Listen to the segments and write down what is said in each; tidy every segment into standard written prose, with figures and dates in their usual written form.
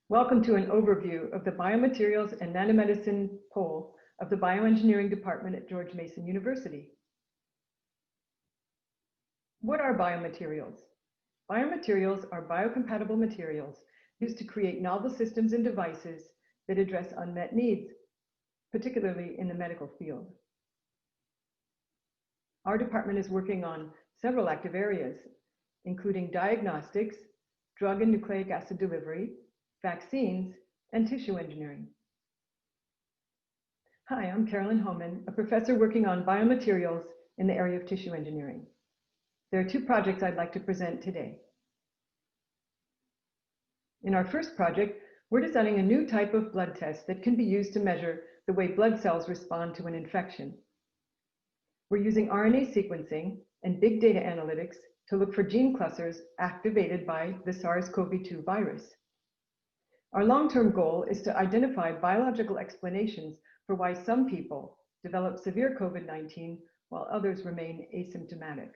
Welcome to an overview of the Biomaterials and Nanomedicine poll of the Bioengineering Department at George Mason University. What are biomaterials? Biomaterials are biocompatible materials used to create novel systems and devices that address unmet needs, particularly in the medical field. Our department is working on several active areas, including diagnostics, drug and nucleic acid delivery, vaccines, and tissue engineering. Hi, I'm Carolyn Hoemann, a professor working on biomaterials in the area of tissue engineering. There are two projects I'd like to present today. In our first project, we're designing a new type of blood test that can be used to measure the way blood cells respond to an infection. We're using RNA sequencing and big data analytics to look for gene clusters activated by the SARS-CoV-2 virus. Our long-term goal is to identify biological explanations for why some people develop severe COVID-19 while others remain asymptomatic.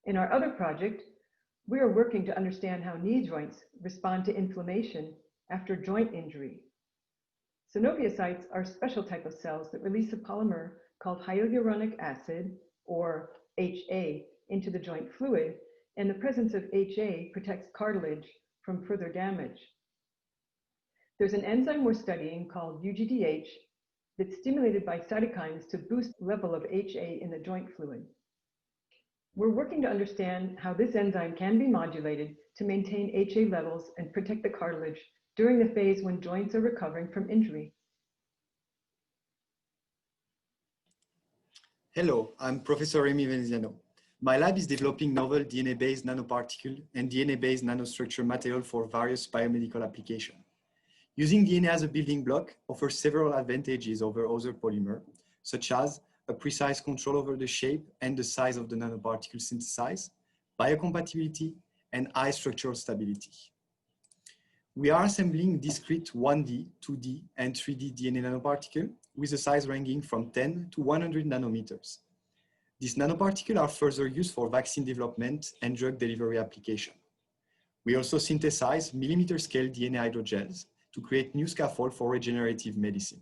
In our other project, we are working to understand how knee joints respond to inflammation after joint injury. Synoviocytes are a special type of cells that release a polymer called hyaluronic acid, or HA, into the joint fluid, and the presence of HA protects cartilage from further damage. There's an enzyme we're studying called UGDH that's stimulated by cytokines to boost level of HA in the joint fluid. We're working to understand how this enzyme can be modulated to maintain HA levels and protect the cartilage during the phase when joints are recovering from injury. Hello, I'm Professor Remi Veneziano. My lab is developing novel DNA-based nanoparticle and DNA-based nanostructure material for various biomedical applications. Using DNA as a building block offers several advantages over other polymers, such as a precise control over the shape and the size of the nanoparticle synthesized, biocompatibility, and high structural stability. We are assembling discrete 1D, 2D, and 3D DNA nanoparticles with a size ranging from 10 to 100 nanometers. These nanoparticles are further used for vaccine development and drug delivery application. We also synthesize millimeter-scale DNA hydrogels to create new scaffold for regenerative medicine.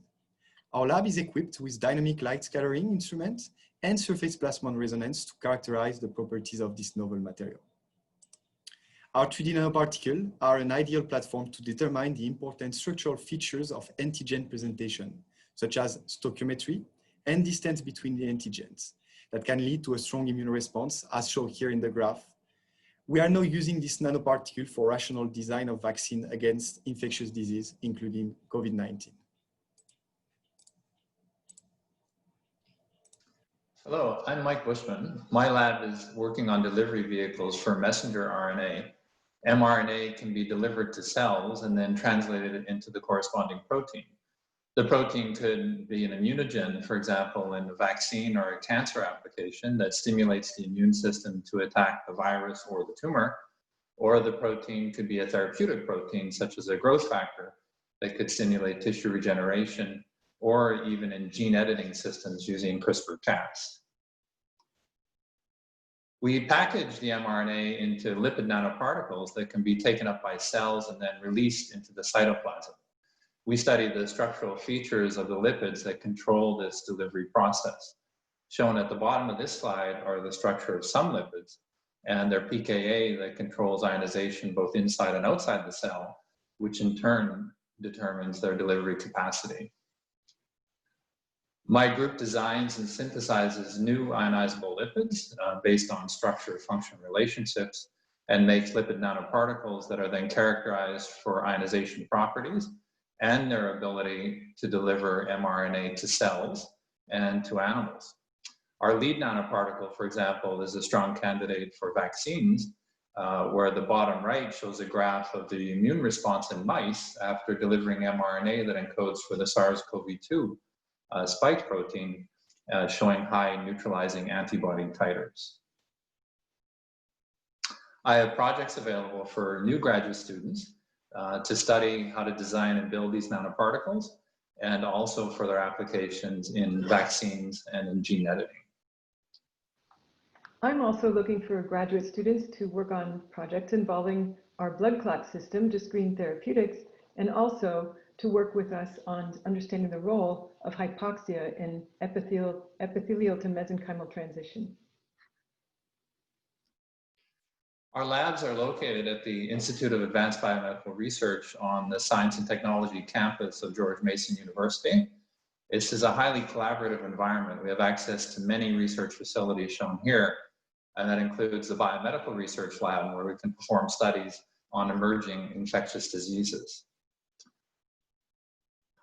Our lab is equipped with dynamic light scattering instruments and surface plasmon resonance to characterize the properties of this novel material. Our 3D nanoparticles are an ideal platform to determine the important structural features of antigen presentation, such as stoichiometry and distance between the antigens, that can lead to a strong immune response, as shown here in the graph. We are now using this nanoparticle for rational design of vaccine against infectious disease, including COVID-19. Hello, I'm Mike Buschmann. My lab is working on delivery vehicles for messenger RNA. mRNA can be delivered to cells and then translated into the corresponding protein. The protein could be an immunogen, for example, in a vaccine or a cancer application that stimulates the immune system to attack the virus or the tumor, or the protein could be a therapeutic protein, such as a growth factor, that could stimulate tissue regeneration, or even in gene editing systems using CRISPR-Cas. We package the mRNA into lipid nanoparticles that can be taken up by cells and then released into the cytoplasm. We study the structural features of the lipids that control this delivery process. Shown at the bottom of this slide are the structure of some lipids and their pKa that controls ionization both inside and outside the cell, which in turn determines their delivery capacity. My group designs and synthesizes new ionizable lipids based on structure-function relationships and makes lipid nanoparticles that are then characterized for ionization properties and their ability to deliver mRNA to cells and to animals. Our lead nanoparticle, for example, is a strong candidate for vaccines, where the bottom right shows a graph of the immune response in mice after delivering mRNA that encodes for the SARS-CoV-2 spike protein, showing high neutralizing antibody titers. I have projects available for new graduate students to study how to design and build these nanoparticles, and also for their applications in vaccines and in gene editing. I'm also looking for graduate students to work on projects involving our blood clot system to screen therapeutics, and also to work with us on understanding the role of hypoxia in epithelial to mesenchymal transition. Our labs are located at the Institute of Advanced Biomedical Research on the Science and Technology campus of George Mason University. This is a highly collaborative environment. We have access to many research facilities shown here, and that includes the Biomedical Research Lab, where we can perform studies on emerging infectious diseases.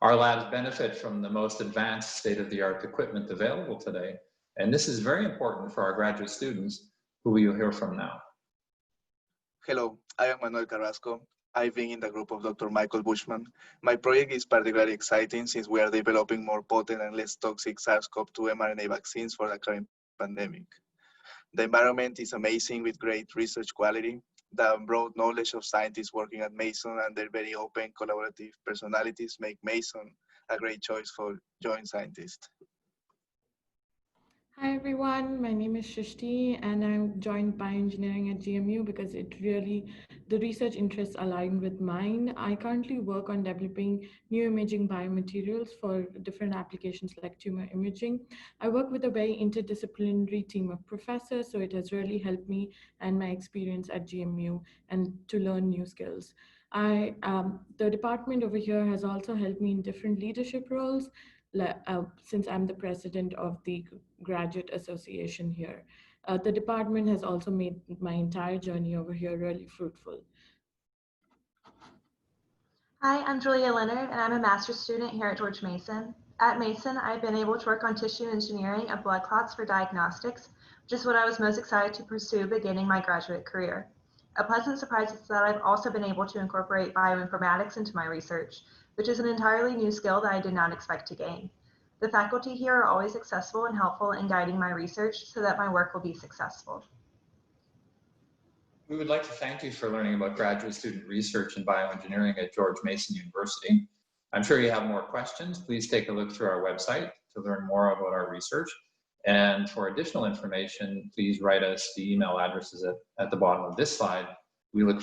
Our labs benefit from the most advanced state-of-the-art equipment available today, and this is very important for our graduate students, who you'll hear from now. Hello, I am Manuel Carrasco. I've been in the group of Dr. Michael Buschmann. My project is particularly exciting since we are developing more potent and less toxic SARS-CoV-2 mRNA vaccines for the current pandemic. The environment is amazing with great research quality, the broad knowledge of scientists working at Mason and their very open, collaborative personalities make Mason a great choice for young scientists. Hi everyone, my name is Shrishti and I joined bioengineering at GMU because the research interests align with mine. I currently work on developing new imaging biomaterials for different applications like tumor imaging. I work with a very interdisciplinary team of professors, so it has really helped me and my experience at GMU and to learn new skills. The department over here has also helped me in different leadership roles, since I'm the president of the graduate association here. The department has also made my entire journey over here really fruitful. Hi, I'm Julia Leonard, and I'm a master's student here at George Mason. At Mason, I've been able to work on tissue engineering of blood clots for diagnostics, which is what I was most excited to pursue beginning my graduate career. A pleasant surprise is that I've also been able to incorporate bioinformatics into my research, which is an entirely new skill that I did not expect to gain. The faculty here are always accessible and helpful in guiding my research so that my work will be successful. We would like to thank you for learning about graduate student research in bioengineering at George Mason University. I'm sure you have more questions. Please take a look through our website to learn more about our research. And for additional information, please write us the email addresses at the bottom of this slide. We look